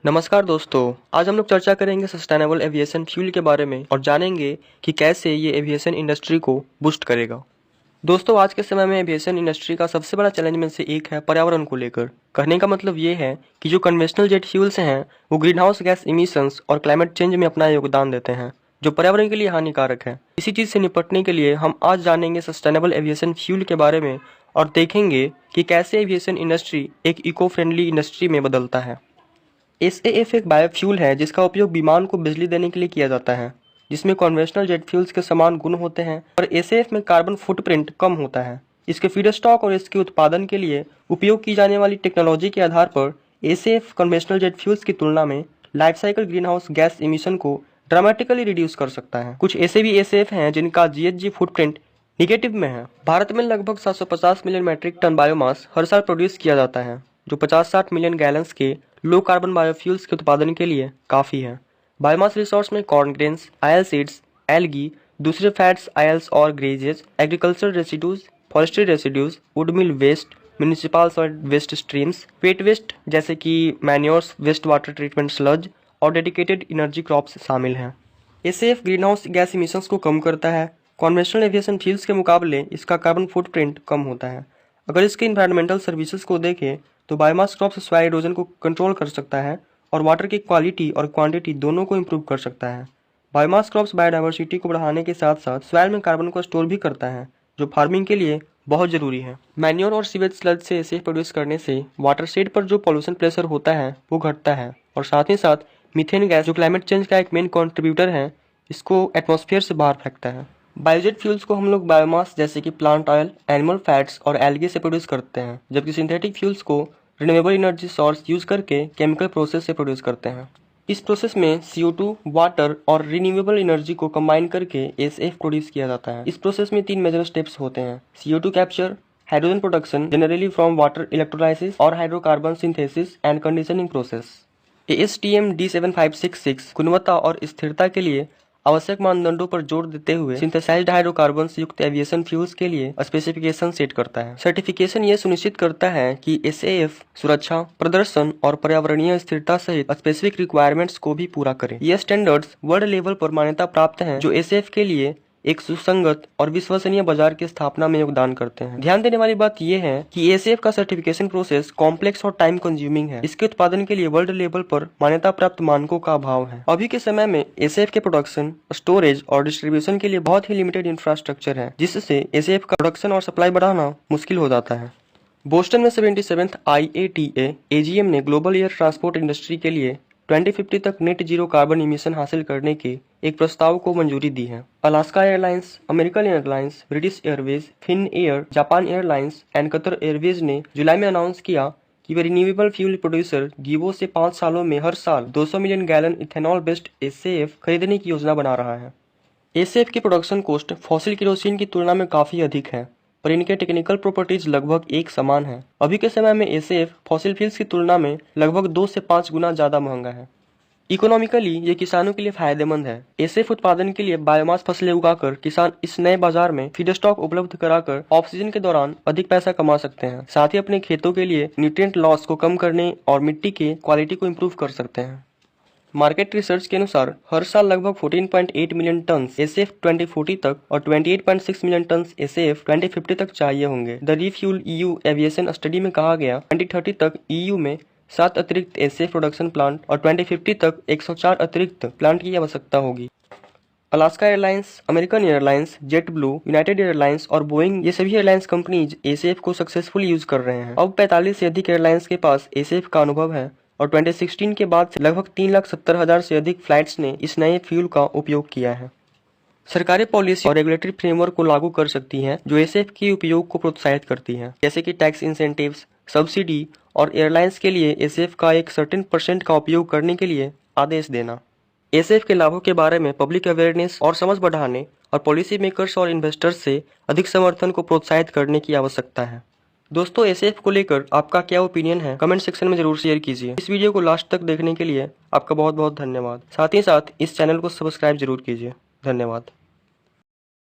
नमस्कार दोस्तों, आज हम लोग चर्चा करेंगे सस्टेनेबल एविएशन फ्यूल के बारे में और जानेंगे कि कैसे ये एविएशन इंडस्ट्री को बूस्ट करेगा। दोस्तों, आज के समय में एविएशन इंडस्ट्री का सबसे बड़ा चैलेंज में से एक है पर्यावरण को लेकर। कहने का मतलब ये है कि जो कन्वेंशनल जेट फ्यूल्स हैं वो ग्रीन हाउस गैस इमिशंस और क्लाइमेट चेंज में अपना योगदान देते हैं, जो पर्यावरण के लिए हानिकारक है। इसी चीज़ से निपटने के लिए हम आज जानेंगे सस्टेनेबल एविएशन फ्यूल के बारे में और देखेंगे कि कैसे एविएशन इंडस्ट्री एक इको फ्रेंडली इंडस्ट्री में बदलता है। एसएएफ एक बायोफ्यूल है जिसका उपयोग विमान को बिजली देने के लिए किया जाता है, जिसमें कन्वेंशनल जेट फ्यूल्स के समान गुण होते हैं और एसएएफ में कार्बन फुटप्रिंट कम होता है। इसके फीडस्टॉक और इसके उत्पादन के लिए उपयोग की जाने वाली टेक्नोलॉजी के आधार पर एसएएफ कन्वेंशनल जेट फ्यूल्स की तुलना में life cycle green house gas emission को ड्रामेटिकली रिड्यूस कर सकता है। कुछ ऐसे भी एसएएफ हैं जिनका जीएचजी फुटप्रिंट निगेटिव में है। भारत में लगभग 750 मिलियन मैट्रिक टन बायोमास हर साल प्रोड्यूस किया जाता है, जो 50-60 मिलियन गैलन्स के लो कार्बन बायोफ्यूल्स के उत्पादन के लिए काफ़ी है। बायोमास रिसोर्स में corn grains, oil seeds, algae, दूसरे फैट्स, आयल्स और greases, agriculture residues, forestry residues, wood mill waste, municipal soil waste streams, wet waste जैसे कि manures, waste water treatment sludge और डेडिकेटेड एनर्जी क्रॉप्स शामिल हैं। SAF green house gas emissions को कम करता है। कॉन्वेंशनल एविएशन फ्यूल्स के मुकाबले इसका कार्बन फुटप्रिंट कम होता है। अगर इसके इन्वायरमेंटल सर्विसेज को देखें तो बायोमास क्रॉप्स सॉइल इरोजन को कंट्रोल कर सकता है और वाटर की क्वालिटी और क्वांटिटी दोनों को इम्प्रूव कर सकता है। बायोमास क्रॉप्स बायोडाइवर्सिटी को बढ़ाने के साथ साथ सॉइल में कार्बन को स्टोर भी करता है, जो फार्मिंग के लिए बहुत जरूरी है। मैन्योर और सीवेज स्लज से एसएएफ प्रोड्यूस करने से वाटर शेड पर जो पॉल्यूशन प्रेशर होता है वो घटता है और साथ ही साथ मीथेन गैस, जो क्लाइमेट चेंज का एक मेन कॉन्ट्रीब्यूटर है, इसको एटमॉस्फेयर से बाहर फेंकता है। बायोजेट फ्यूल्स को हम लोग बायोमास जैसे कि प्लांट ऑयल, एनिमल फैट्स और एल्गी से प्रोड्यूस करते हैं, जबकि सिंथेटिक फ्यूल्स को रिन्यूएबल एनर्जी सोर्स यूज करके केमिकल प्रोसेस से प्रोड्यूस करते हैं। इस प्रोसेस में CO2, वाटर और रिन्यूएबल एनर्जी को कंबाइन करके एसएएफ प्रोड्यूस किया जाता है। इस प्रोसेस में 3 मेजर स्टेप्स होते हैं: CO2 capture, hydrogen production generally from water electrolysis और hydrocarbon synthesis and conditioning process. ASTM D7566 गुणवत्ता और स्थिरता के लिए आवश्यक मानदंडों पर जोर देते हुए सिंथेसाइज्ड हाइड्रोकार्बन से युक्त एविएशन फ्यूल्स के लिए स्पेसिफिकेशन सेट करता है। सर्टिफिकेशन ये सुनिश्चित करता है कि एसएएफ सुरक्षा, प्रदर्शन और पर्यावरणीय स्थिरता सहित स्पेसिफिक रिक्वायरमेंट्स को भी पूरा करे। ये स्टैंडर्ड्स वर्ल्ड लेवल पर मान्यता प्राप्त हैं, जो एसएएफ के लिए एक सुसंगत और विश्वसनीय बाजार की स्थापना में योगदान करते हैं। ध्यान देने वाली बात यह है कि एसएएफ का सर्टिफिकेशन प्रोसेस कॉम्प्लेक्स और टाइम कंज्यूमिंग है। इसके उत्पादन के लिए वर्ल्ड लेवल पर मान्यता प्राप्त मानकों का अभाव है। अभी के समय में एसएएफ के प्रोडक्शन, स्टोरेज और डिस्ट्रीब्यूशन के लिए बहुत ही लिमिटेड इंफ्रास्ट्रक्चर है, जिससे एसएएफ का प्रोडक्शन और सप्लाई बढ़ाना मुश्किल हो जाता है। बोस्टन में 77th IATA AGM ने ग्लोबल एयर ट्रांसपोर्ट इंडस्ट्री के लिए 2050 तक नेट जीरो कार्बन इमिशन हासिल करने के एक प्रस्ताव को मंजूरी दी है। Alaska Airlines, American Airlines, British Airways, Finnair, Japan Airlines and Qatar Airways ने जुलाई में अनाउंस किया कि वे रिन्यूएबल फ्यूल प्रोड्यूसर गिवो से 5 सालों में हर साल 200 million gallon ethanol based SAF खरीदने की योजना बना रहा है। एसएएफ की प्रोडक्शन कॉस्ट फॉसिल केरोसिन की तुलना में काफी अधिक है, पर इनके टेक्निकल प्रॉपर्टीज लगभग एक समान है। अभी के समय में एसएएफ फॉसिल फ्यूल्स की तुलना में लगभग 2 से 5 गुना ज्यादा महंगा है। इकोनॉमिकली ये किसानों के लिए फायदेमंद है। एसएएफ उत्पादन के लिए बायोमास फसलें उगाकर किसान इस नए बाजार में फीडस्टॉक उपलब्ध कराकर ऑफ सीजन के दौरान अधिक पैसा कमा सकते हैं। साथ ही अपने खेतों के लिए न्यूट्रिएंट लॉस को कम करने और मिट्टी के क्वालिटी को इम्प्रूव कर सकते हैं। मार्केट रिसर्च के अनुसार हर साल लगभग 14.8 मिलियन टन एसएएफ 2040 तक और 28.6 मिलियन टन एसएएफ 2050 तक चाहिए होंगे। The refuel EU aviation study में कहा गया 2030 तक EU में 7 अतिरिक्त एसएएफ प्रोडक्शन प्लांट और 2050 तक 104 अतिरिक्त प्लांट की आवश्यकता होगी। Alaska Airlines, American airlines, jet blue, United airlines और बोइंग, ये सभी एयरलाइंस कंपनीज एसएएफ को सक्सेसफुल यूज कर रहे हैं। अब 45 से अधिक एयरलाइंस के पास एसएएफ का अनुभव है और 2016 के बाद से लगभग 3,70,000 से अधिक फ्लाइट्स ने इस नए फ्यूल का उपयोग किया है। सरकारें पॉलिसी और रेगुलेटरी फ्रेमवर्क को लागू कर सकती हैं जो एसएएफ के उपयोग को प्रोत्साहित करती हैं, जैसे कि टैक्स इंसेंटिव्स, सब्सिडी और एयरलाइंस के लिए एसएएफ का एक सर्टेन % का उपयोग करने के लिए आदेश देना। एसएएफ के लाभों के बारे में पब्लिक अवेयरनेस और समझ बढ़ाने और पॉलिसी मेकर्स और इन्वेस्टर्स से अधिक समर्थन को प्रोत्साहित करने की आवश्यकता है। दोस्तों, एसएएफ को लेकर आपका क्या ओपिनियन है, कमेंट सेक्शन में जरूर शेयर कीजिए। इस वीडियो को लास्ट तक देखने के लिए आपका बहुत बहुत धन्यवाद। साथ ही साथ इस चैनल को सब्सक्राइब जरूर कीजिए। धन्यवाद।